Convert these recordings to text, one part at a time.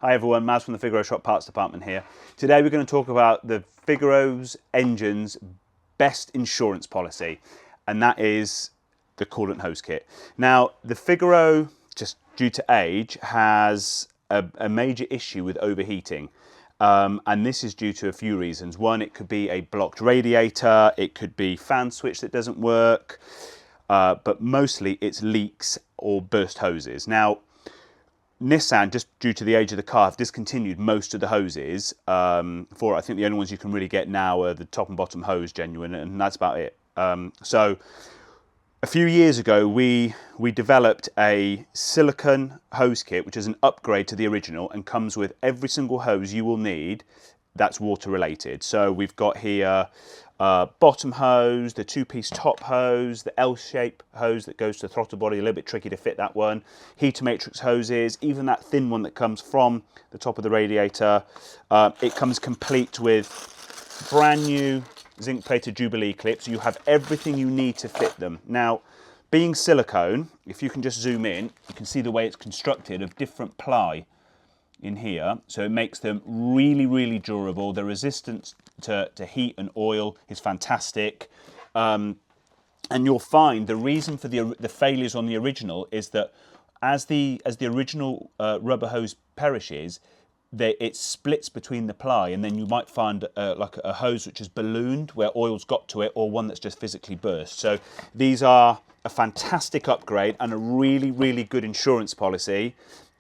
Hi everyone, Maz from the Figaro Shop Parts Department here. Today we're going to talk about the Figaro's engine's best insurance policy, and that is the Coolant Hose Kit. Now, the Figaro, just due to age, has a major issue with overheating. And this is due to a few reasons. One, it could be a blocked radiator, it could be fan switch that doesn't work, but mostly it's leaks or burst hoses. Now, Nissan, just due to the age of the car, have discontinued most of the hoses. I think the only ones you can really get now are the top and bottom hose genuine, and that's about it. So a few years ago, we developed a Silicone hose kit, which is an upgrade to the original and comes with every single hose you will need that's water related. So we've got here bottom hose, the two-piece top hose, the L-shape hose that goes to the throttle body, a little bit tricky to fit that one, heater matrix hoses, even that thin one that comes from the top of the radiator. It comes complete with brand new zinc plated Jubilee clips. You have everything you need to fit them. Now, being silicone, if you can just zoom in, you can see the way it's constructed of different ply in here, so it makes them really, really durable. The resistance to heat and oil is fantastic, and you'll find the reason for the failures on the original is that as the original rubber hose perishes, it splits between the ply, and then you might find like a hose which is ballooned where oil's got to it, or one that's just physically burst. So these are a fantastic upgrade and a really, really good insurance policy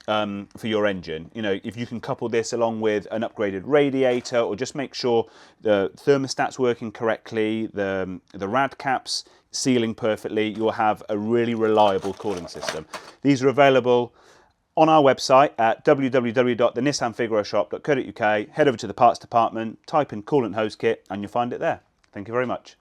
for your engine. You know, if you can couple this along with an upgraded radiator, or just make sure the thermostat's working correctly, the rad caps sealing perfectly, you'll have a really reliable cooling system. These are available on our website at www.thenissanfigaroshop.co.uk. Head over to the parts department, type in Coolant Hose Kit, and you'll find it there. Thank you very much.